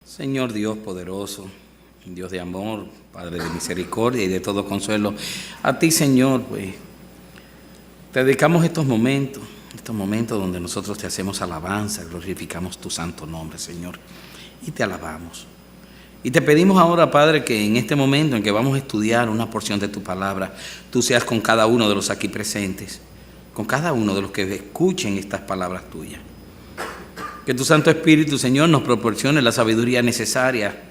Señor Dios poderoso, Dios de amor, Padre de misericordia y de todo consuelo, a ti, Señor, pues, te dedicamos estos momentos donde nosotros te hacemos alabanza, glorificamos tu santo nombre, Señor, y te alabamos. Y te pedimos ahora, Padre, que en este momento en que vamos a estudiar una porción de tu palabra, tú seas con cada uno de los aquí presentes, con cada uno de los que escuchen estas palabras tuyas. Que tu Santo Espíritu, Señor, nos proporcione la sabiduría necesaria,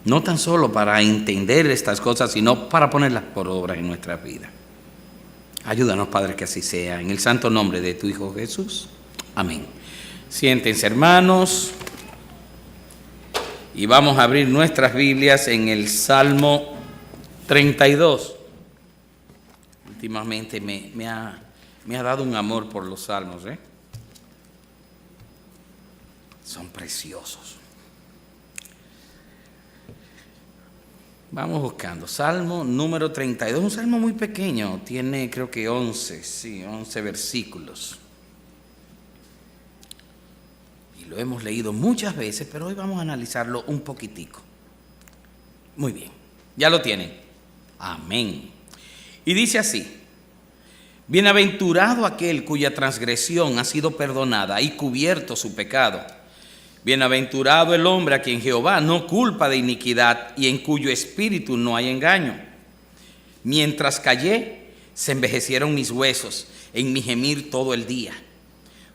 no tan solo para entender estas cosas, sino para ponerlas por obra en nuestra vida. Ayúdanos, Padre, que así sea. En el santo nombre de tu Hijo Jesús. Amén. Siéntense, hermanos, y vamos a abrir nuestras Biblias en el Salmo 32. Últimamente me ha dado un amor por los salmos, Son preciosos. Vamos buscando. Salmo número 32, un salmo muy pequeño, tiene creo que 11 versículos. Y lo hemos leído muchas veces, pero hoy vamos a analizarlo un poquitico. Muy bien, ya lo tienen. Amén. Y dice así: bienaventurado aquel cuya transgresión ha sido perdonada y cubierto su pecado. Bienaventurado el hombre a quien Jehová no culpa de iniquidad y en cuyo espíritu no hay engaño. Mientras callé, se envejecieron mis huesos en mi gemir todo el día.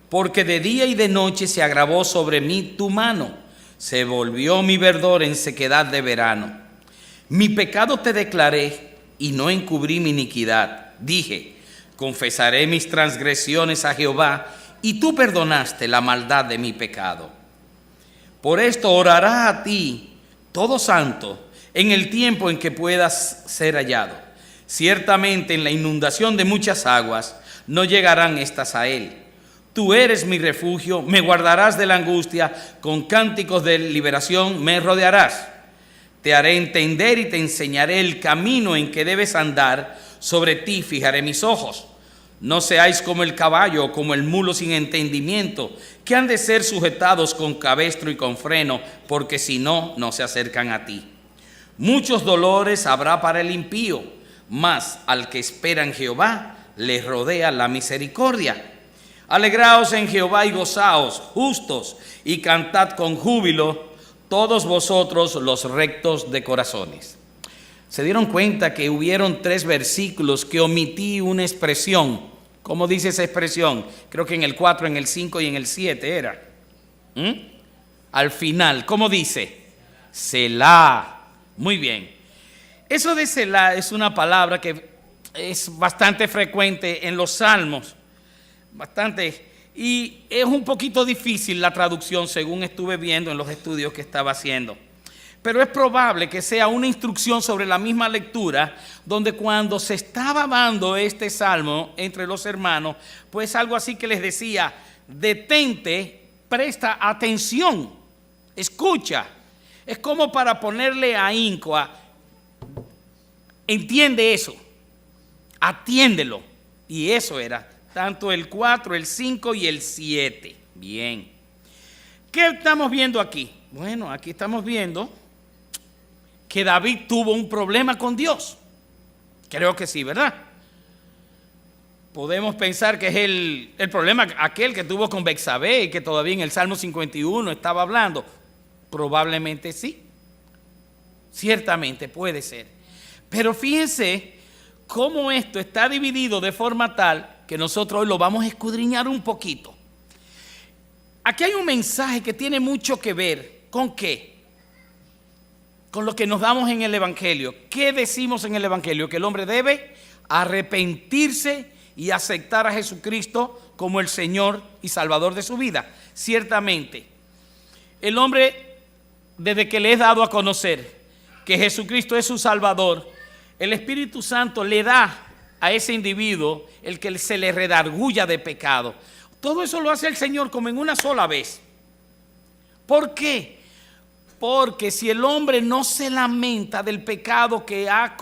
Porque de día y de noche se agravó sobre mí tu mano, se volvió mi verdor en sequedad de verano. Mi pecado te declaré y no encubrí mi iniquidad. Dije, confesaré mis transgresiones a Jehová, y tú perdonaste la maldad de mi pecado. Por esto orará a ti todo santo en el tiempo en que puedas ser hallado. Ciertamente en la inundación de muchas aguas no llegarán estas a él. Tú eres mi refugio, me guardarás de la angustia, con cánticos de liberación me rodearás. Te haré entender y te enseñaré el camino en que debes andar, sobre ti fijaré mis ojos. No seáis como el caballo o como el mulo sin entendimiento, que han de ser sujetados con cabestro y con freno, porque si no, no se acercan a ti. Muchos dolores habrá para el impío, mas al que espera en Jehová le rodea la misericordia. Alegraos en Jehová y gozaos, justos, y cantad con júbilo, todos vosotros los rectos de corazones. Se dieron cuenta que hubieron 3 versículos que omití una expresión. ¿Cómo dice esa expresión? Creo que en el 4, en el 5 y en el 7 era. Al final, ¿cómo dice? Selah. Muy bien. Eso de Selah es una palabra que es bastante frecuente en los salmos. Bastante. Y es un poquito difícil la traducción, según estuve viendo en los estudios que estaba haciendo. Pero es probable que sea una instrucción sobre la misma lectura, donde cuando se estaba dando este salmo entre los hermanos, pues algo así que les decía: detente, presta atención, escucha. Es como para ponerle ahínco a, entiende eso, atiéndelo. Y eso era tanto el 4, el 5 y el 7. Bien. ¿Qué estamos viendo aquí? Bueno, aquí estamos viendo que David tuvo un problema con Dios. Creo que sí, ¿verdad? Podemos pensar que es el problema aquel que tuvo con Betsabé y que todavía en el Salmo 51 estaba hablando. Probablemente sí. Ciertamente puede ser. Pero fíjense cómo esto está dividido de forma tal que nosotros hoy lo vamos a escudriñar un poquito. Aquí hay un mensaje que tiene mucho que ver con ¿qué? Con lo que nos damos en el Evangelio. ¿Qué decimos en el Evangelio? Que el hombre debe arrepentirse y aceptar a Jesucristo como el Señor y Salvador de su vida. Ciertamente, el hombre, desde que le es dado a conocer que Jesucristo es su Salvador, el Espíritu Santo le da a ese individuo el que se le redarguya de pecado. Todo eso lo hace el Señor como en una sola vez. ¿Por qué? Porque si el hombre no se lamenta del pecado que ha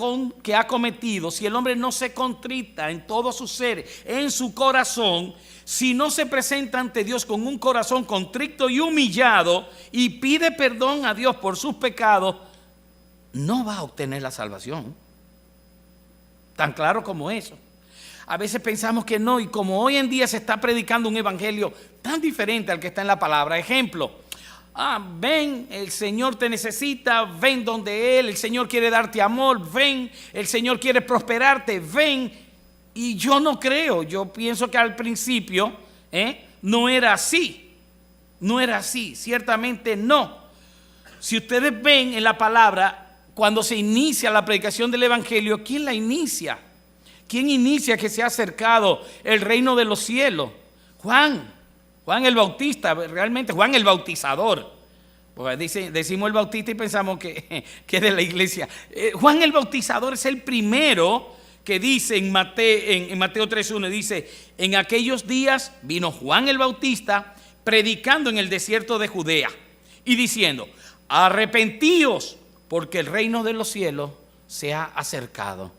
cometido, si el hombre no se contrita en todo su ser, en su corazón, si no se presenta ante Dios con un corazón contrito y humillado y pide perdón a Dios por sus pecados, no va a obtener la salvación. Tan claro como eso. A veces pensamos que no, y como hoy en día se está predicando un evangelio tan diferente al que está en la palabra. Ejemplo, ven, el Señor te necesita, ven donde Él, el Señor quiere darte amor, ven, el Señor quiere prosperarte, ven. Y yo no creo, yo pienso que al principio no era así, ciertamente no. Si ustedes ven en la palabra, cuando se inicia la predicación del evangelio, ¿quién la inicia? ¿Quién inicia que se ha acercado el reino de los cielos? Juan el Bautista, realmente Juan el Bautizador. Pues decimos el Bautista y pensamos que es de la iglesia. Juan el Bautizador es el primero que dice en Mateo 3:1, dice: en aquellos días vino Juan el Bautista predicando en el desierto de Judea y diciendo: arrepentíos, porque el reino de los cielos se ha acercado.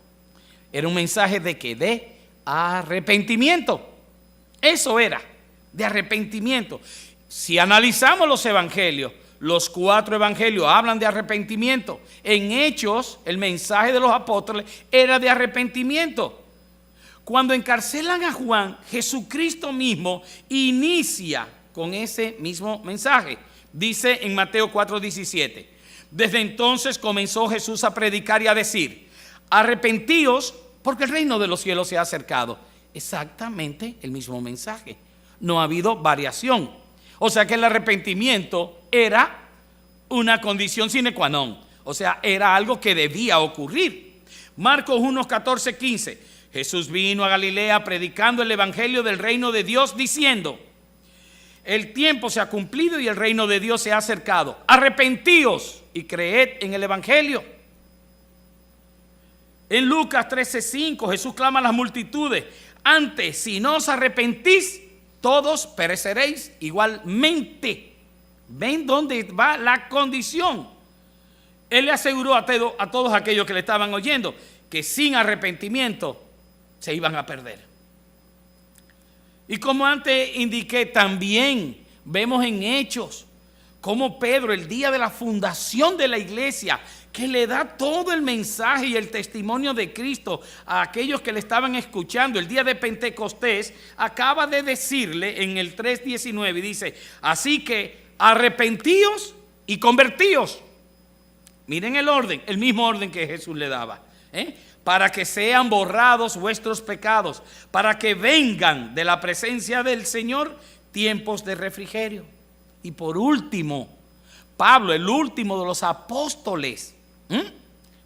Era un mensaje de ¿qué? De arrepentimiento. Eso era, de arrepentimiento. Si analizamos los evangelios, los 4 evangelios hablan de arrepentimiento. En Hechos, el mensaje de los apóstoles era de arrepentimiento. Cuando encarcelan a Juan, Jesucristo mismo inicia con ese mismo mensaje. Dice en Mateo 4:17: desde entonces comenzó Jesús a predicar y a decir: arrepentíos, porque el reino de los cielos se ha acercado. Exactamente el mismo mensaje. No ha habido variación. O sea que el arrepentimiento era una condición sine qua non. O sea, era algo que debía ocurrir. Marcos 1:14-15. Jesús vino a Galilea predicando el evangelio del reino de Dios, diciendo: el tiempo se ha cumplido y el reino de Dios se ha acercado. Arrepentíos y creed en el evangelio. En Lucas 13:5 Jesús clama a las multitudes: antes, si no os arrepentís, todos pereceréis igualmente. ¿Ven dónde va la condición? Él le aseguró a todos aquellos que le estaban oyendo que sin arrepentimiento se iban a perder. Y como antes indiqué, también vemos en Hechos como Pedro, el día de la fundación de la iglesia, que le da todo el mensaje y el testimonio de Cristo a aquellos que le estaban escuchando el día de Pentecostés, acaba de decirle en el 3:19, dice: así que arrepentíos y convertíos. Miren el orden, el mismo orden que Jesús le daba, para que sean borrados vuestros pecados, para que vengan de la presencia del Señor tiempos de refrigerio. Y por último, Pablo, el último de los apóstoles,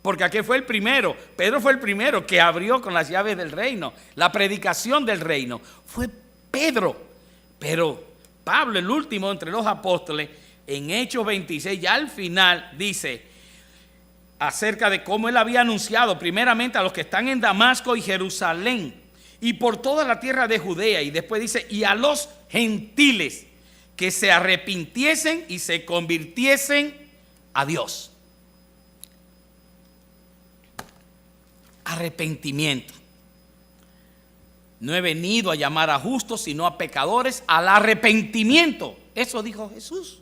porque aquí fue el primero, Pedro fue el primero que abrió con las llaves del reino, la predicación del reino, fue Pedro. Pero Pablo, el último entre los apóstoles, en Hechos 26, ya al final dice acerca de cómo él había anunciado primeramente a los que están en Damasco y Jerusalén y por toda la tierra de Judea, y después dice: y a los gentiles que se arrepintiesen y se convirtiesen a Dios. Arrepentimiento. No he venido a llamar a justos, sino a pecadores al arrepentimiento. Eso dijo Jesús.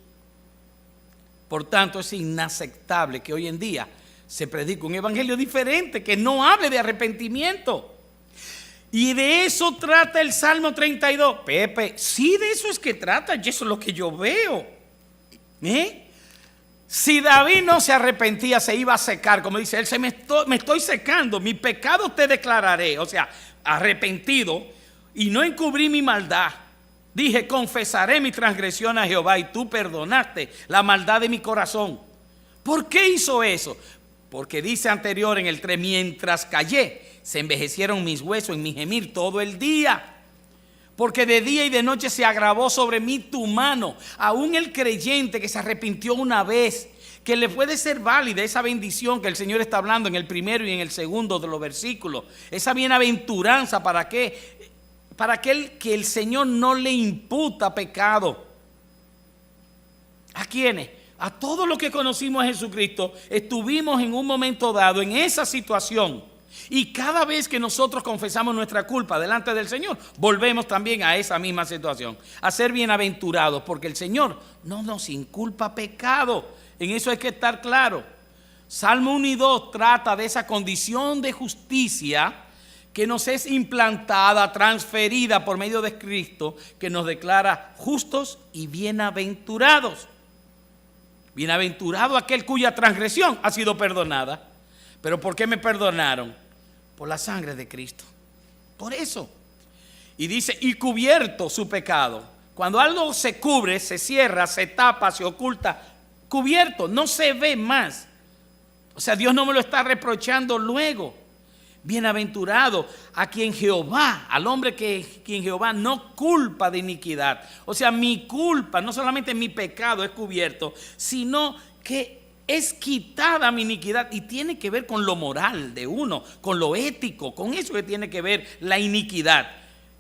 Por tanto, es inaceptable que hoy en día se predique un evangelio diferente, que no hable de arrepentimiento. Y de eso trata el Salmo 32. Pepe, sí, de eso es que trata, y eso es lo que yo veo. Si David no se arrepentía, se iba a secar, como dice él: me estoy secando, mi pecado te declararé. O sea, arrepentido, y no encubrí mi maldad. Dije: confesaré mi transgresión a Jehová, y tú perdonaste la maldad de mi corazón. ¿Por qué hizo eso? Porque dice anterior en el 3: mientras callé, se envejecieron mis huesos en mi gemir todo el día. Porque de día y de noche se agravó sobre mí tu mano. Aún el creyente que se arrepintió una vez, que le puede ser válida esa bendición que el Señor está hablando en el primero y en el segundo de los versículos. Esa bienaventuranza, ¿para qué? Para aquel que el Señor no le imputa pecado. ¿A quiénes? A todos los que conocimos a Jesucristo, estuvimos en un momento dado en esa situación. Y cada vez que nosotros confesamos nuestra culpa delante del Señor, volvemos también a esa misma situación, a ser bienaventurados, porque el Señor no nos inculpa pecado. En eso hay que estar claro. Salmo 1 y 2 trata de esa condición de justicia que nos es implantada, transferida por medio de Cristo, que nos declara justos y bienaventurados. Bienaventurado aquel cuya transgresión ha sido perdonada. ¿Pero por qué me perdonaron? Por la sangre de Cristo. Por eso. Y dice, y cubierto su pecado. Cuando algo se cubre, se cierra, se tapa, se oculta, cubierto, no se ve más. O sea, Dios no me lo está reprochando luego. Bienaventurado a quien Jehová, al hombre quien Jehová no culpa de iniquidad. O sea, mi culpa, no solamente mi pecado es cubierto, sino que es quitada mi iniquidad. Y tiene que ver con lo moral de uno, con lo ético, con eso que tiene que ver la iniquidad.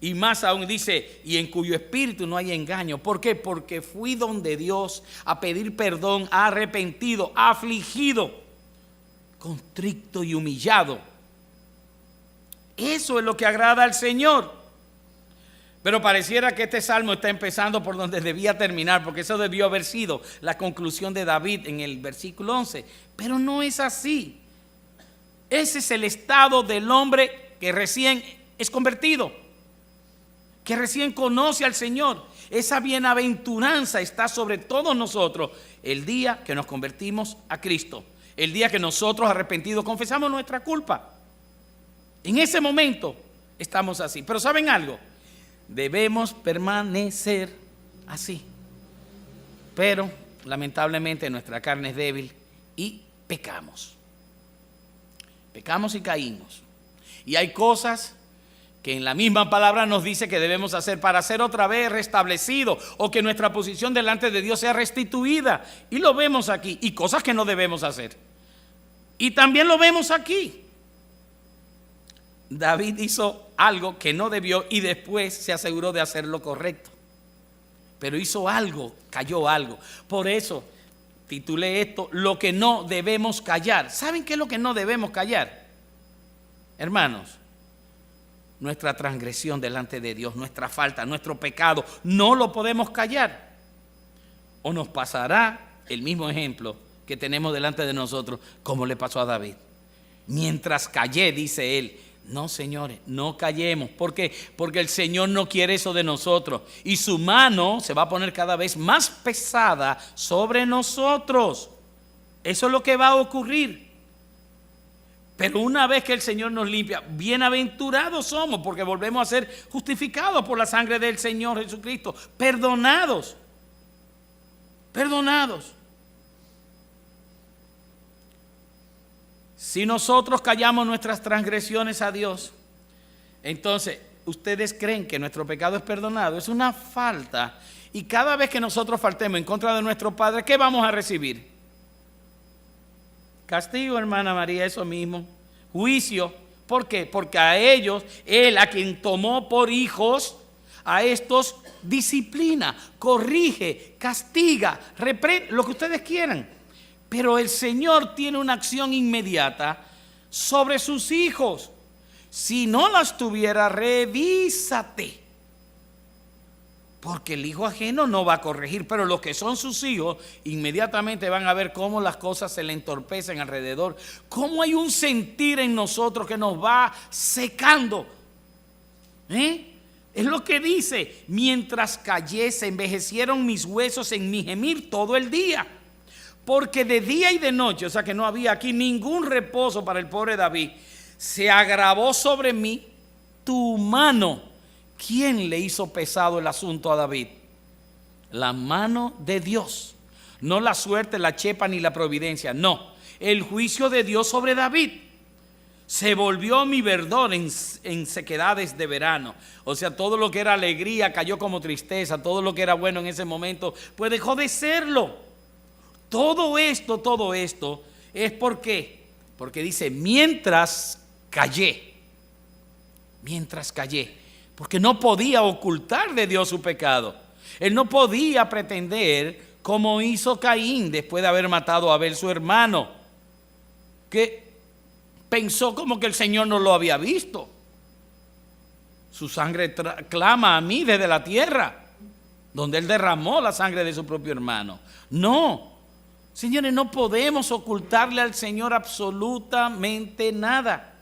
Y más aún dice, y en cuyo espíritu no hay engaño. ¿Por qué? Porque fui donde Dios a pedir perdón, arrepentido, afligido, contrito y humillado. Eso es lo que agrada al Señor. Pero pareciera que este salmo está empezando por donde debía terminar, porque eso debió haber sido la conclusión de David en el versículo 11. Pero no es así. Ese es el estado del hombre que recién es convertido, que recién conoce al Señor. Esa bienaventuranza está sobre todos nosotros el día que nos convertimos a Cristo, el día que nosotros arrepentidos confesamos nuestra culpa. En ese momento estamos así. Pero ¿saben algo? Debemos permanecer así. Pero lamentablemente nuestra carne es débil y pecamos. Pecamos y caímos. Y hay cosas que en la misma palabra nos dice que debemos hacer para ser otra vez restablecido, o que nuestra posición delante de Dios sea restituida. Y lo vemos aquí. Y cosas que no debemos hacer. Y también lo vemos aquí. David hizo algo que no debió y después se aseguró de hacer lo correcto. Pero hizo algo, cayó algo. Por eso titulé esto, lo que no debemos callar. ¿Saben qué es lo que no debemos callar? Hermanos, nuestra transgresión delante de Dios, nuestra falta, nuestro pecado, no lo podemos callar. O nos pasará el mismo ejemplo que tenemos delante de nosotros, como le pasó a David. Mientras callé, dice él, no, señores, no callemos. ¿Por qué? Porque el Señor no quiere eso de nosotros. Y su mano se va a poner cada vez más pesada sobre nosotros. Eso es lo que va a ocurrir. Pero una vez que el Señor nos limpia, bienaventurados somos, porque volvemos a ser justificados por la sangre del Señor Jesucristo. Perdonados. Perdonados. Si nosotros callamos nuestras transgresiones a Dios, entonces ustedes creen que nuestro pecado es perdonado. Es una falta. Y cada vez que nosotros faltemos en contra de nuestro Padre, ¿qué vamos a recibir? Castigo, hermana María, eso mismo. Juicio. ¿Por qué? Porque a ellos, Él, a quien tomó por hijos, a estos disciplina, corrige, castiga, reprende, lo que ustedes quieran. Pero el Señor tiene una acción inmediata sobre sus hijos. Si no las tuviera, revísate. Porque el hijo ajeno no va a corregir, pero los que son sus hijos inmediatamente van a ver cómo las cosas se le entorpecen alrededor. Cómo hay un sentir en nosotros que nos va secando. Es lo que dice, mientras callé se envejecieron mis huesos en mi gemir todo el día. Porque de día y de noche, o sea que no había aquí ningún reposo para el pobre David, se agravó sobre mí tu mano. ¿Quién le hizo pesado el asunto a David? La mano de Dios. No la suerte, la chepa ni la providencia. No, el juicio de Dios sobre David. Se volvió mi verdor en sequedades de verano. O sea, todo lo que era alegría cayó como tristeza. Todo lo que era bueno en ese momento, pues dejó de serlo. Todo esto es porque dice, mientras callé, porque no podía ocultar de Dios su pecado. Él no podía pretender como hizo Caín después de haber matado a Abel, su hermano, que pensó como que el Señor no lo había visto. Su sangre clama a mí desde la tierra, donde él derramó la sangre de su propio hermano. No, señores, no podemos ocultarle al Señor absolutamente nada.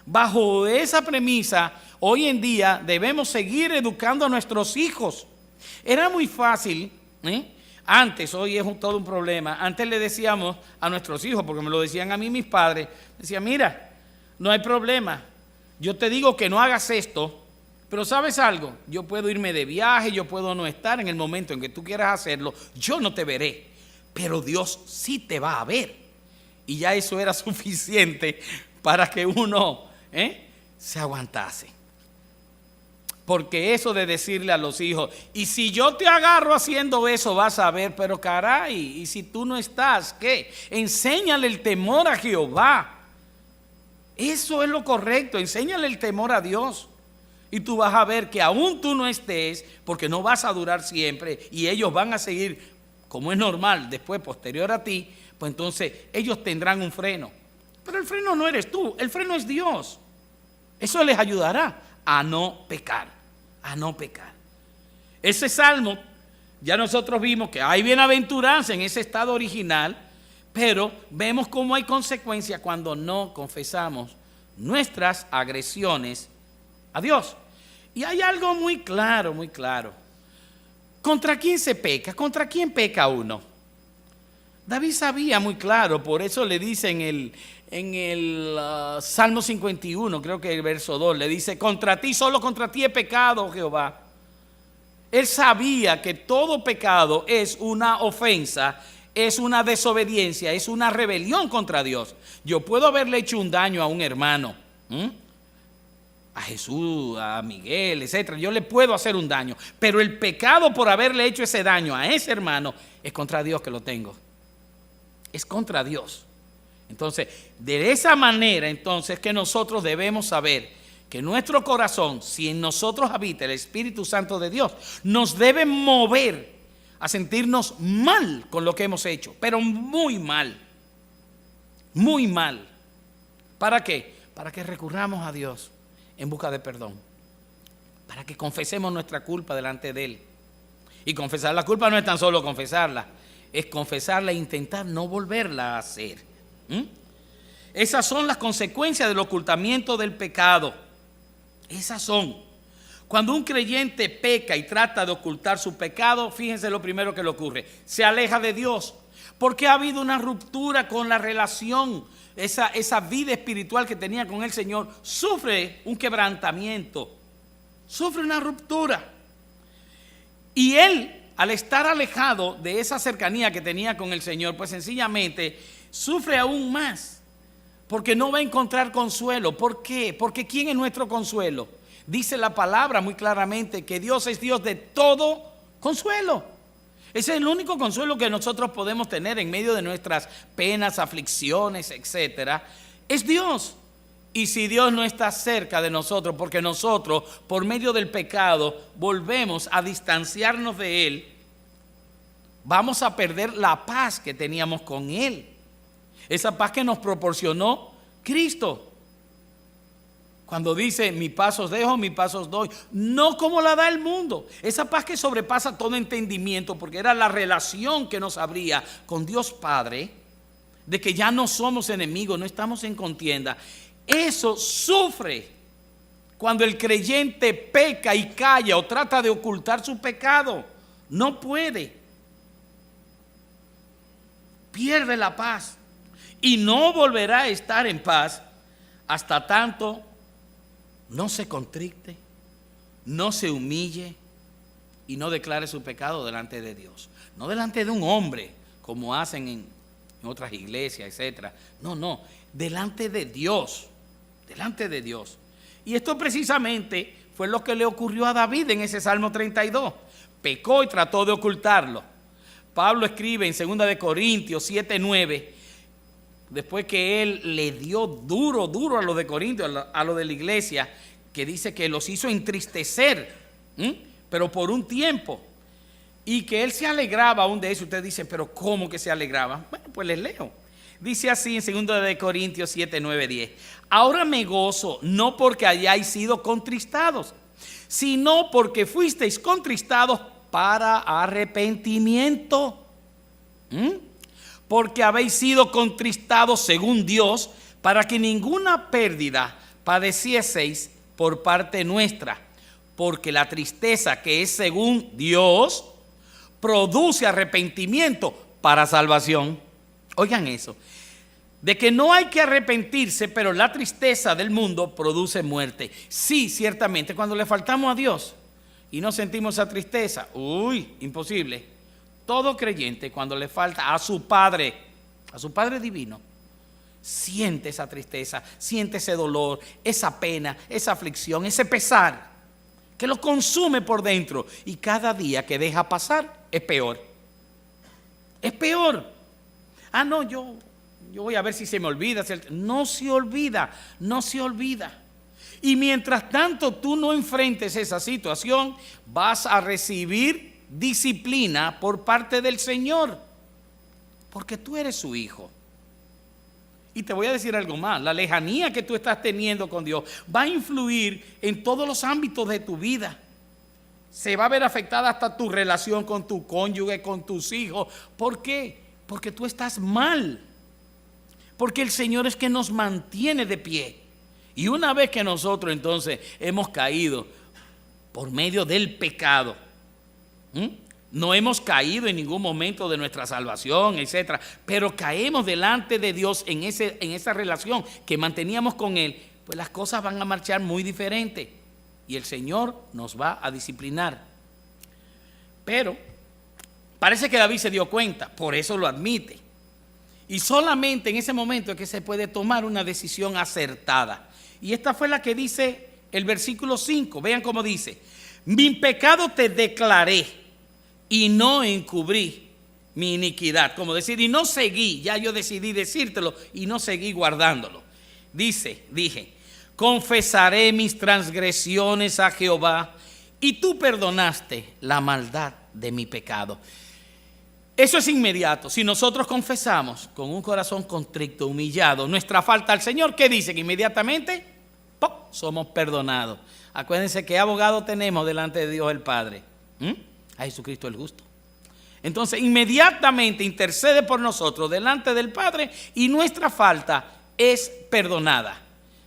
Bajo esa premisa, hoy en día debemos seguir educando a nuestros hijos. Era muy fácil, antes, hoy es todo un problema. Antes le decíamos a nuestros hijos, porque me lo decían a mí mis padres, decían, mira, no hay problema, yo te digo que no hagas esto, pero ¿sabes algo? Yo puedo irme de viaje, yo puedo no estar en el momento en que tú quieras hacerlo, yo no te veré, pero Dios sí te va a ver. Y ya eso era suficiente para que uno se aguantase. Porque eso de decirle a los hijos, y si yo te agarro haciendo eso, vas a ver, pero caray, y si tú no estás, ¿qué? Enséñale el temor a Jehová. Eso es lo correcto, enséñale el temor a Dios. Y tú vas a ver que aún tú no estés, porque no vas a durar siempre, y ellos van a seguir, como es normal, después posterior a ti, pues entonces ellos tendrán un freno. Pero el freno no eres tú, el freno es Dios. Eso les ayudará a no pecar. A no pecar. Ese salmo, ya nosotros vimos que hay bienaventuranza en ese estado original, pero vemos cómo hay consecuencias cuando no confesamos nuestras agresiones a Dios. Y hay algo muy claro, muy claro. ¿Contra quién se peca? ¿Contra quién peca uno? David sabía muy claro, por eso le dice en el Salmo 51, creo que el verso 2, le dice, contra ti, solo contra ti he pecado, Jehová. Él sabía que todo pecado es una ofensa, es una desobediencia, es una rebelión contra Dios. Yo puedo haberle hecho un daño a un hermano, a Jesús, a Miguel, etcétera. Yo le puedo hacer un daño, pero el pecado por haberle hecho ese daño a ese hermano es contra Dios que lo tengo. Es contra Dios. Entonces, de esa manera, entonces, que nosotros debemos saber que nuestro corazón, si en nosotros habita el Espíritu Santo de Dios, nos debe mover a sentirnos mal con lo que hemos hecho, pero muy mal, muy mal. ¿Para qué? Para que recurramos a Dios en busca de perdón, para que confesemos nuestra culpa delante de Él. Y confesar la culpa no es tan solo confesarla, es confesarla e intentar no volverla a hacer. Esas son las consecuencias del ocultamiento del pecado. Esas son. Cuando un creyente peca y trata de ocultar su pecado, fíjense lo primero que le ocurre: se aleja de Dios, porque ha habido una ruptura con la relación, esa vida espiritual que tenía con el Señor. Sufre un quebrantamiento, sufre una ruptura. Y él, al estar alejado de esa cercanía que tenía con el Señor, pues sencillamente sufre aún más, porque no va a encontrar consuelo. ¿Por qué? Porque ¿quién es nuestro consuelo? Dice la palabra muy claramente que Dios es Dios de todo consuelo. Ese es el único consuelo que nosotros podemos tener en medio de nuestras penas, aflicciones, etcétera. Es Dios. Y si Dios no está cerca de nosotros, porque nosotros, por medio del pecado, volvemos a distanciarnos de Él, vamos a perder la paz que teníamos con Él. Esa paz que nos proporcionó Cristo. Cuando dice, mi paz os dejo, mi paz os doy. No como la da el mundo. Esa paz que sobrepasa todo entendimiento, porque era la relación que nos abría con Dios Padre, de que ya no somos enemigos, no estamos en contienda. Eso sufre cuando el creyente peca y calla o trata de ocultar su pecado. No puede. Pierde la paz y no volverá a estar en paz hasta tanto no se contrite, no se humille y no declare su pecado delante de Dios. No delante de un hombre, como hacen en otras iglesias, etcétera. No, delante de Dios. Delante de Dios. Y esto precisamente fue lo que le ocurrió a David en ese Salmo 32. Pecó y trató de ocultarlo. Pablo escribe en 2 de Corintios 7:9, después que él le dio duro a los de Corintios, a los de la iglesia, que dice que los hizo entristecer, pero por un tiempo. y que él se alegraba aún de eso. Ustedes dicen, pero ¿cómo que se alegraba? Bueno, pues les leo. Dice así en 2 de Corintios 7, 9, 10. Ahora me gozo, no porque hayáis sido contristados, sino porque fuisteis contristados para arrepentimiento. Porque habéis sido contristados según Dios, para que ninguna pérdida padecieseis por parte nuestra. Porque la tristeza que es según Dios produce arrepentimiento para salvación. Oigan eso, de que no hay que arrepentirse, pero la tristeza del mundo produce muerte. Sí, ciertamente, cuando le faltamos a Dios y no sentimos esa tristeza, imposible. Todo creyente, cuando le falta a su Padre divino, siente esa tristeza, siente ese dolor, esa pena, esa aflicción, ese pesar que lo consume por dentro, y cada día que deja pasar es peor. Es peor. No, yo voy a ver si se me olvida. No se olvida, no se olvida. Y mientras tanto tú no enfrentes esa situación, vas a recibir disciplina por parte del Señor, porque tú eres su hijo. Y te voy a decir algo más, la lejanía que tú estás teniendo con Dios va a influir en todos los ámbitos de tu vida. Se va a ver afectada hasta tu relación con tu cónyuge, con tus hijos. ¿Por qué? Porque tú estás mal. Porque el Señor es que nos mantiene de pie. Y una vez que nosotros entonces hemos caído por medio del pecado, no hemos caído en ningún momento de nuestra salvación, etcétera, pero caemos delante de Dios en esa relación que manteníamos con Él, pues las cosas van a marchar muy diferente y el Señor nos va a disciplinar. Pero parece que David se dio cuenta, por eso lo admite. Y solamente en ese momento es que se puede tomar una decisión acertada. Y esta fue la que dice el versículo 5. Vean cómo dice: mi pecado te declaré y no encubrí mi iniquidad. Como decir, y no seguí, ya yo decidí decírtelo y no seguí guardándolo. Dije, confesaré mis transgresiones a Jehová y tú perdonaste la maldad de mi pecado. Eso es inmediato. Si nosotros confesamos con un corazón contrito, humillado, nuestra falta al Señor, ¿qué dice? Que inmediatamente somos perdonados. Acuérdense qué abogado tenemos delante de Dios el Padre. A Jesucristo el justo. Entonces inmediatamente intercede por nosotros delante del Padre y nuestra falta es perdonada.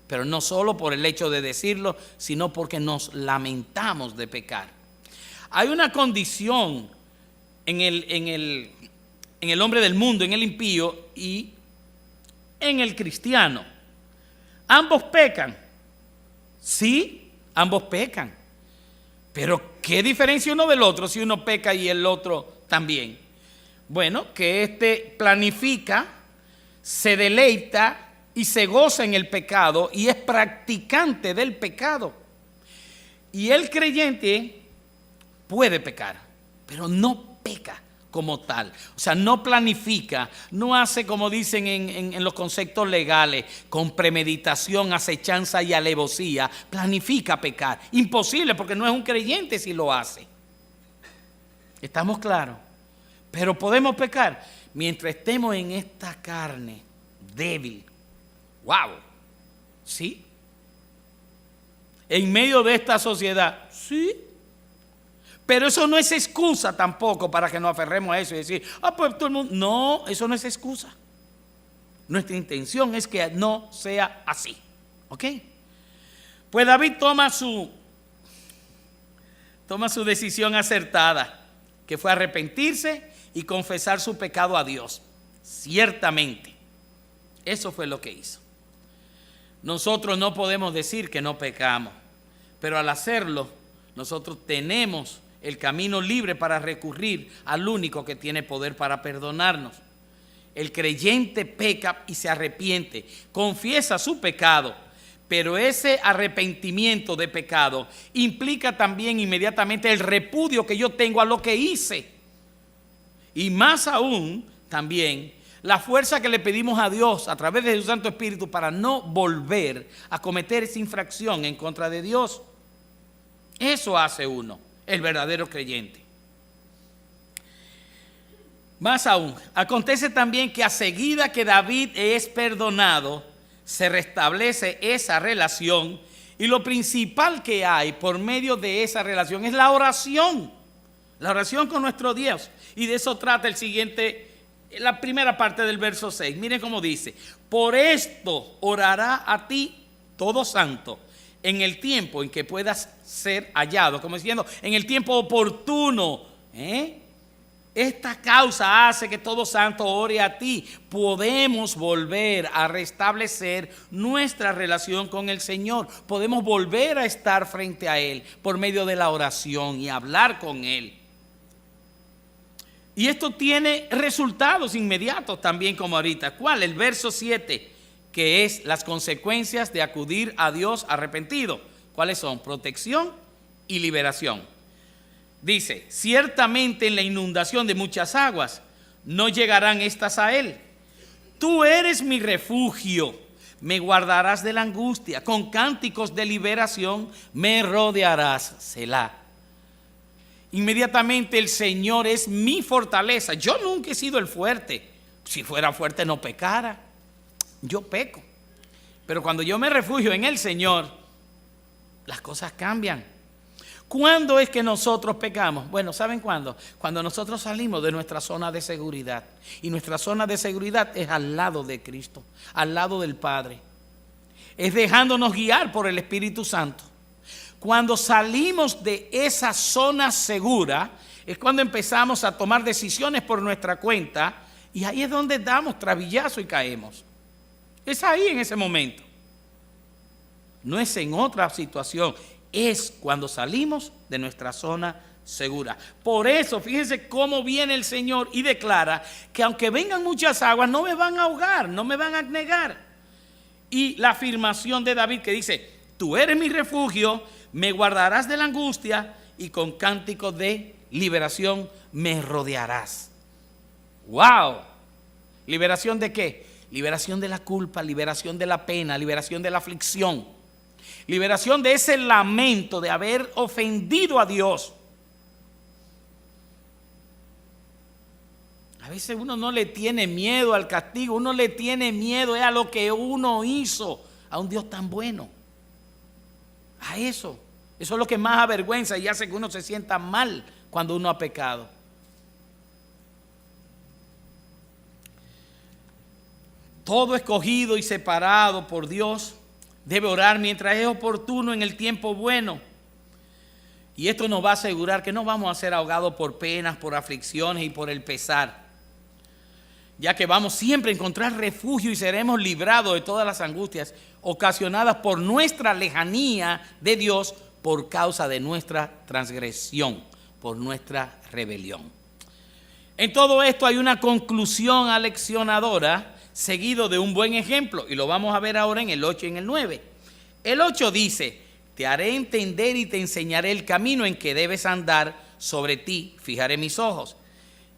Pero no solo por el hecho de decirlo, sino porque nos lamentamos de pecar. Hay una condición en el hombre del mundo, en el impío y en el cristiano. Ambos pecan. Sí, ambos pecan. Pero ¿qué diferencia uno del otro si uno peca y el otro también? Bueno, que este planifica, se deleita y se goza en el pecado y es practicante del pecado. Y el creyente puede pecar, pero no peca como tal. O sea, no planifica, no hace como dicen en los conceptos legales, con premeditación, acechanza y alevosía, planifica pecar. Imposible, porque no es un creyente si lo hace. ¿Estamos claros? Pero podemos pecar mientras estemos en esta carne débil. ¡Wow! ¿Sí? En medio de esta sociedad, sí. Pero eso no es excusa tampoco para que nos aferremos a eso y decir, pues todo el mundo. No, eso no es excusa. Nuestra intención es que no sea así. ¿Ok? Pues David toma su decisión acertada, que fue arrepentirse y confesar su pecado a Dios. Ciertamente, eso fue lo que hizo. Nosotros no podemos decir que no pecamos, pero al hacerlo, nosotros tenemos el camino libre para recurrir al único que tiene poder para perdonarnos. El creyente peca y se arrepiente, confiesa su pecado, pero ese arrepentimiento de pecado implica también inmediatamente el repudio que yo tengo a lo que hice. Y más aún, también, la fuerza que le pedimos a Dios a través de su Santo Espíritu para no volver a cometer esa infracción en contra de Dios. Eso hace uno, el verdadero creyente. Más aún, acontece también que a seguida que David es perdonado, se restablece esa relación, y lo principal que hay por medio de esa relación es la oración con nuestro Dios. Y de eso trata la primera parte del verso 6. Miren cómo dice: por esto orará a ti todo santo en el tiempo en que puedas ser hallado, como diciendo, en el tiempo oportuno. Esta causa hace que todo santo ore a ti. Podemos volver a restablecer nuestra relación con el Señor. Podemos volver a estar frente a Él por medio de la oración y hablar con Él. Y esto tiene resultados inmediatos también, como ahorita. ¿Cuál? El verso 7, que es las consecuencias de acudir a Dios arrepentido. ¿Cuáles son? Protección y liberación. Dice: ciertamente en la inundación de muchas aguas no llegarán estas a él. Tú eres mi refugio, me guardarás de la angustia, con cánticos de liberación me rodearás. Selah. Inmediatamente el Señor es mi fortaleza. Yo nunca he sido el fuerte. Si fuera fuerte no pecara. Yo peco. Pero cuando yo me refugio en el Señor, las cosas cambian. ¿Cuándo es que nosotros pecamos? Bueno, ¿saben cuándo? Cuando nosotros salimos de nuestra zona de seguridad. Y nuestra zona de seguridad es al lado de Cristo, al lado del Padre. Es dejándonos guiar por el Espíritu Santo. Cuando salimos de esa zona segura, es cuando empezamos a tomar decisiones por nuestra cuenta, y ahí es donde damos travillazo y caemos. Es ahí, en ese momento. No es en otra situación. Es cuando salimos de nuestra zona segura. Por eso, fíjense cómo viene el Señor y declara que aunque vengan muchas aguas, no me van a ahogar, no me van a anegar. Y la afirmación de David que dice: tú eres mi refugio, me guardarás de la angustia, y con cánticos de liberación me rodearás. ¡Wow! ¿Liberación de qué? Liberación de la culpa, liberación de la pena, liberación de la aflicción. Liberación de ese lamento de haber ofendido a Dios. A veces uno no le tiene miedo al castigo, uno le tiene miedo a lo que uno hizo a un Dios tan bueno. A eso. Eso es lo que más avergüenza y hace que uno se sienta mal cuando uno ha pecado. Todo escogido y separado por Dios debe orar mientras es oportuno, en el tiempo bueno. Y esto nos va a asegurar que no vamos a ser ahogados por penas, por aflicciones y por el pesar, ya que vamos siempre a encontrar refugio y seremos librados de todas las angustias ocasionadas por nuestra lejanía de Dios por causa de nuestra transgresión, por nuestra rebelión. En todo esto hay una conclusión aleccionadora, seguido de un buen ejemplo, y lo vamos a ver ahora en el 8 y en el 9. El 8 dice: te haré entender y te enseñaré el camino en que debes andar, sobre ti fijaré mis ojos.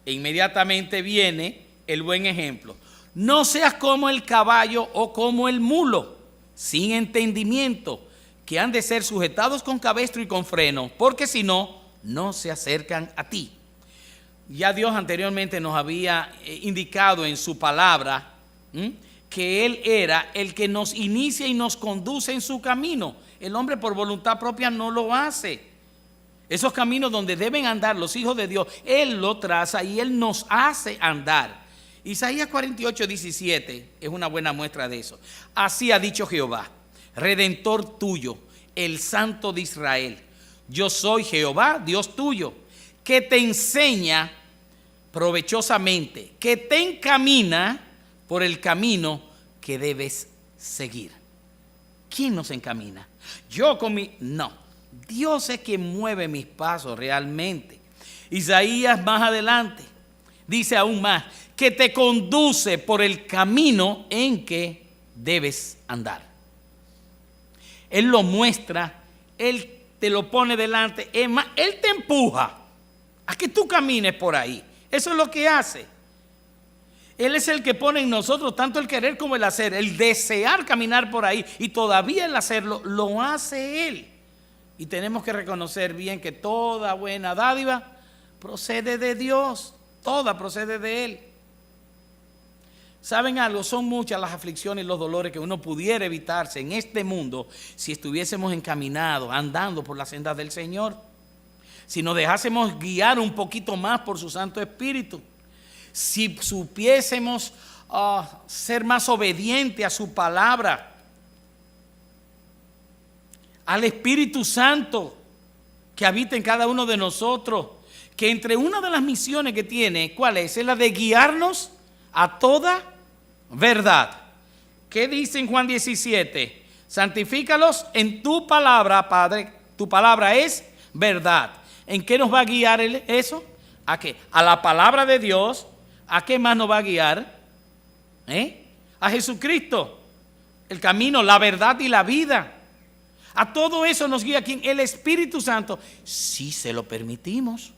E inmediatamente viene el buen ejemplo: no seas como el caballo o como el mulo, sin entendimiento, que han de ser sujetados con cabestro y con freno, porque si no, no se acercan a ti. Ya Dios anteriormente nos había indicado en su palabra que Él era el que nos inicia y nos conduce en su camino. El hombre por voluntad propia no lo hace. Esos caminos donde deben andar los hijos de Dios, Él lo traza y Él nos hace andar. Isaías 48:17 es una buena muestra de eso. Así ha dicho Jehová, Redentor tuyo, el Santo de Israel: yo soy Jehová, Dios tuyo, que te enseña provechosamente, que te encamina por el camino que debes seguir. ¿Quién nos encamina? No, Dios es quien mueve mis pasos realmente. Isaías más adelante dice aún más, que te conduce por el camino en que debes andar. Él lo muestra, Él te lo pone delante, es más, Él te empuja a que tú camines por ahí. Eso es lo que hace. Él es el que pone en nosotros tanto el querer como el hacer, el desear caminar por ahí, y todavía el hacerlo lo hace Él. Y tenemos que reconocer bien que toda buena dádiva procede de Dios. toda procede de Él. ¿Saben algo? Son muchas las aflicciones y los dolores que uno pudiera evitarse en este mundo si estuviésemos encaminados, andando por la senda del Señor. Si nos dejásemos guiar un poquito más por su Santo Espíritu. Si supiésemos ser más obedientes a su palabra, al Espíritu Santo que habita en cada uno de nosotros, que entre una de las misiones que tiene, ¿cuál es? Es la de guiarnos a toda verdad. ¿Qué dice en Juan 17? Santifícalos en tu palabra, Padre. Tu palabra es verdad. ¿En qué nos va a guiar eso? ¿A qué? A la palabra de Dios. ¿A qué más nos va a guiar? A Jesucristo, el camino, la verdad y la vida. A todo eso nos guía ¿quién? El Espíritu Santo, si se lo permitimos.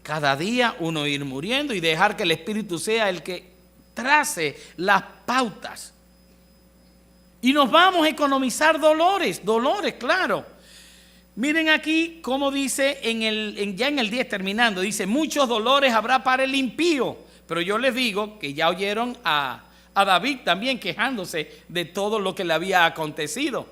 Cada día uno ir muriendo y dejar que el Espíritu sea el que trace las pautas. Y nos vamos a economizar dolores, claro. Miren aquí cómo dice ya en el 10 terminando, dice, muchos dolores habrá para el impío. Pero yo les digo que ya oyeron a David también quejándose de todo lo que le había acontecido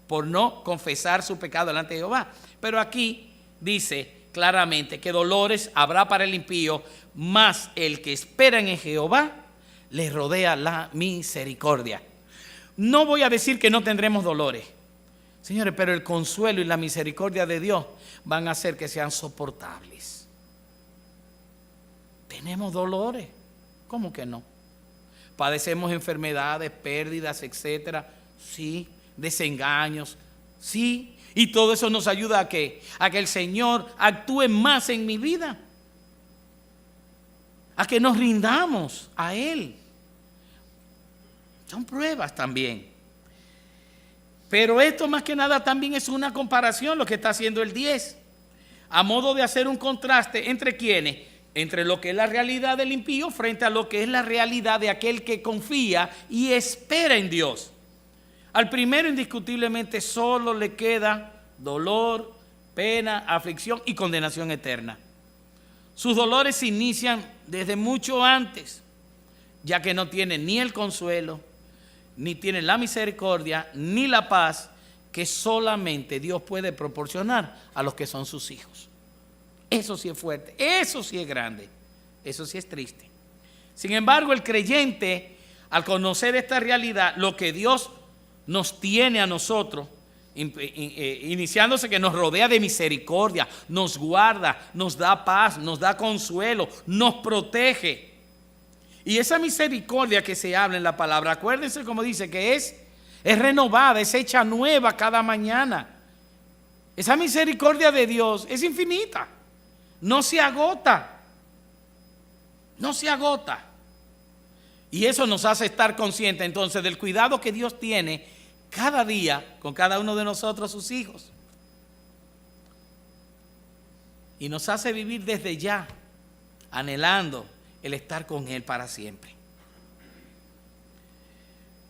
por no confesar su pecado delante de Jehová. Pero aquí dice claramente que dolores habrá para el impío, mas el que espera en Jehová le rodea la misericordia. No voy a decir que no tendremos dolores, señores, pero el consuelo y la misericordia de Dios van a hacer que sean soportables. Tenemos dolores, ¿cómo que no? Padecemos enfermedades, pérdidas, etcétera, sí, desengaños, sí, y todo eso nos ayuda a que el Señor actúe más en mi vida, a que nos rindamos a Él. Son pruebas también. Pero esto más que nada también es una comparación, lo que está haciendo el 10, a modo de hacer un contraste entre quienes, entre lo que es la realidad del impío frente a lo que es la realidad de aquel que confía y espera en Dios. Al primero indiscutiblemente solo le queda dolor, pena, aflicción y condenación eterna. Sus dolores se inician desde mucho antes, ya que no tiene ni el consuelo, ni tiene la misericordia, ni la paz que solamente Dios puede proporcionar a los que son sus hijos. Eso sí es fuerte, eso sí es grande, eso sí es triste. Sin embargo, el creyente, al conocer esta realidad, lo que Dios nos tiene a nosotros, iniciándose que nos rodea de misericordia, nos guarda, nos da paz, nos da consuelo, nos protege. Y esa misericordia que se habla en la palabra, acuérdense como dice que es renovada, es hecha nueva cada mañana. Esa misericordia de Dios es infinita. No se agota. No se agota. Y eso nos hace estar conscientes entonces del cuidado que Dios tiene cada día con cada uno de nosotros, sus hijos. Y nos hace vivir desde ya, anhelando el estar con Él para siempre.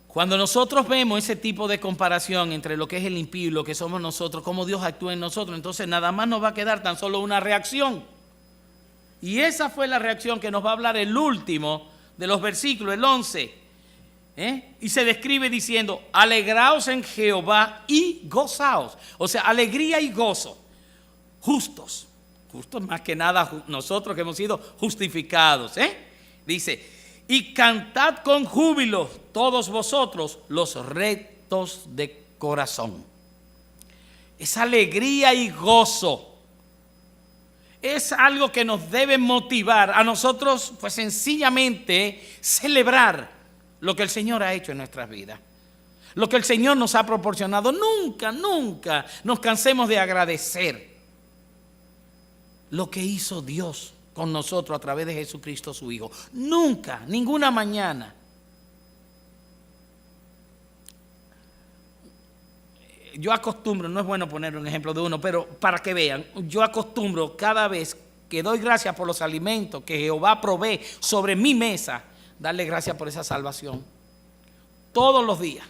Cuando nosotros vemos ese tipo de comparación entre lo que es el impío y lo que somos nosotros, cómo Dios actúa en nosotros, entonces nada más nos va a quedar tan solo una reacción. Y esa fue la reacción que nos va a hablar el último de los versículos, el 11. Y se describe diciendo, alegraos en Jehová y gozaos. O sea, alegría y gozo. Justos más que nada nosotros que hemos sido justificados. Dice, y cantad con júbilo todos vosotros los rectos de corazón. Esa alegría y gozo es algo que nos debe motivar a nosotros, pues sencillamente celebrar lo que el Señor ha hecho en nuestras vidas, lo que el Señor nos ha proporcionado. Nunca nos cansemos de agradecer lo que hizo Dios con nosotros a través de Jesucristo su Hijo. Nunca, ninguna mañana. Yo acostumbro, no es bueno poner un ejemplo de uno, pero para que vean, yo acostumbro cada vez que doy gracias por los alimentos que Jehová provee sobre mi mesa, darle gracias por esa salvación. Todos los días.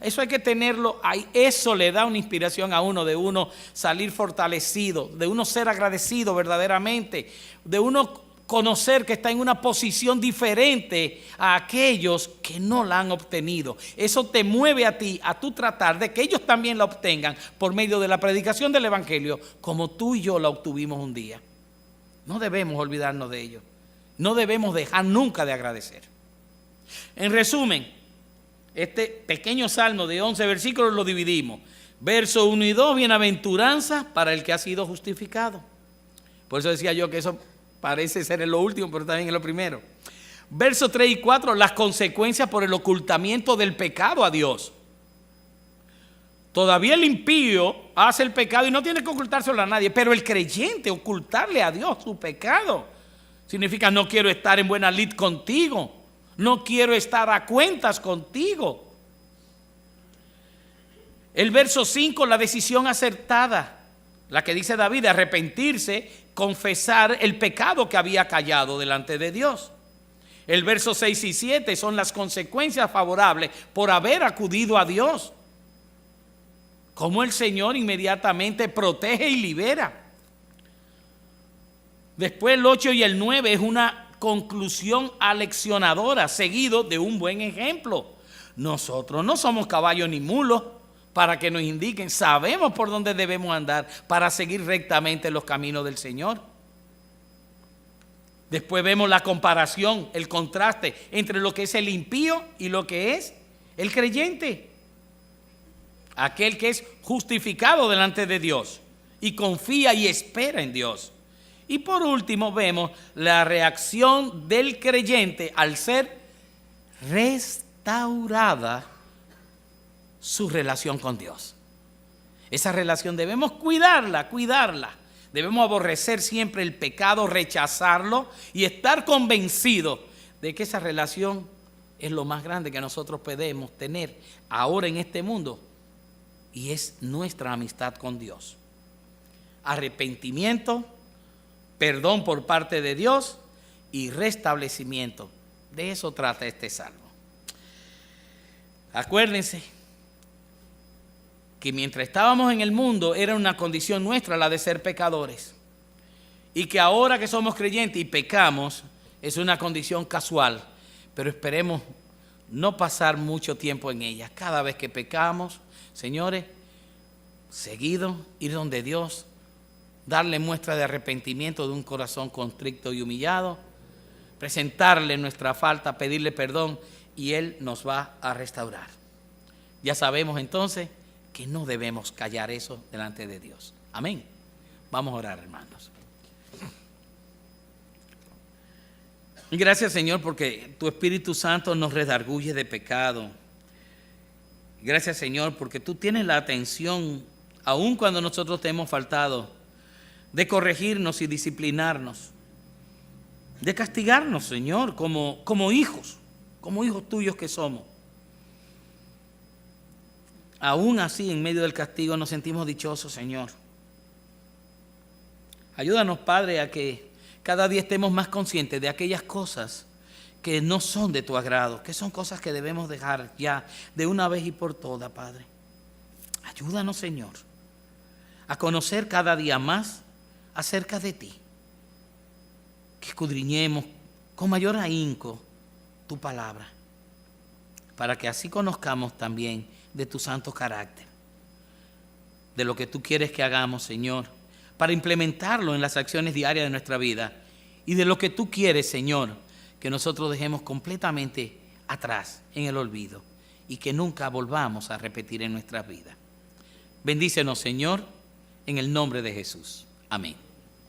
Eso hay que tenerlo ahí. Eso le da una inspiración a uno, de uno salir fortalecido, de uno ser agradecido verdaderamente, de uno conocer que está en una posición diferente a aquellos que no la han obtenido. Eso te mueve a ti, a tu tratar de que ellos también la obtengan por medio de la predicación del Evangelio, como tú y yo la obtuvimos un día. No debemos olvidarnos de ello. No debemos dejar nunca de agradecer. En resumen, este pequeño salmo de 11 versículos lo dividimos. Verso 1 y 2, bienaventuranza para el que ha sido justificado. Por eso decía yo que eso parece ser en lo último, pero también en lo primero. Versos 3 y 4, las consecuencias por el ocultamiento del pecado a Dios. Todavía el impío hace el pecado y no tiene que ocultárselo a nadie, pero el creyente ocultarle a Dios su pecado significa: no quiero estar en buena lid contigo, no quiero estar a cuentas contigo. El verso 5, la decisión acertada, la que dice David, arrepentirse, confesar el pecado que había callado delante de Dios. El verso 6 y 7 son las consecuencias favorables por haber acudido a Dios. Cómo el Señor inmediatamente protege y libera. Después el 8 y el 9 es una conclusión aleccionadora, seguido de un buen ejemplo. Nosotros no somos caballos ni mulos para que nos indiquen, sabemos por dónde debemos andar para seguir rectamente los caminos del Señor. Después vemos la comparación, el contraste entre lo que es el impío y lo que es el creyente. Aquel que es justificado delante de Dios y confía y espera en Dios. Y por último vemos la reacción del creyente al ser restaurada su relación con Dios. Esa relación debemos cuidarla. Debemos aborrecer siempre el pecado, rechazarlo y estar convencidos de que esa relación es lo más grande que nosotros podemos tener ahora en este mundo, y es nuestra amistad con Dios. Arrepentimiento, perdón por parte de Dios y restablecimiento. De eso trata este salmo. Acuérdense que mientras estábamos en el mundo era una condición nuestra la de ser pecadores, y que ahora que somos creyentes y pecamos es una condición casual, pero esperemos no pasar mucho tiempo en ella. Cada vez que pecamos, señores, seguido ir donde Dios, darle muestra de arrepentimiento de un corazón contrito y humillado, presentarle nuestra falta, pedirle perdón, y Él nos va a restaurar. Ya sabemos entonces que no debemos callar eso delante de Dios. Amén. Vamos a orar, hermanos. Gracias, Señor, porque tu Espíritu Santo nos redarguye de pecado. Gracias, Señor, porque tú tienes la atención, aun cuando nosotros te hemos faltado, de corregirnos y disciplinarnos, de castigarnos, Señor, como hijos tuyos que somos. Aún así, en medio del castigo nos sentimos dichosos, Señor. Ayúdanos, Padre, a que cada día estemos más conscientes de aquellas cosas que no son de tu agrado, que son cosas que debemos dejar ya de una vez y por todas, Padre. Ayúdanos, Señor, a conocer cada día más acerca de ti. Que escudriñemos con mayor ahínco tu palabra, para que así conozcamos también de tu santo carácter, de lo que tú quieres que hagamos, Señor, para implementarlo en las acciones diarias de nuestra vida, y de lo que tú quieres, Señor, que nosotros dejemos completamente atrás en el olvido y que nunca volvamos a repetir en nuestras vidas. Bendícenos, Señor, en el nombre de Jesús. Amén.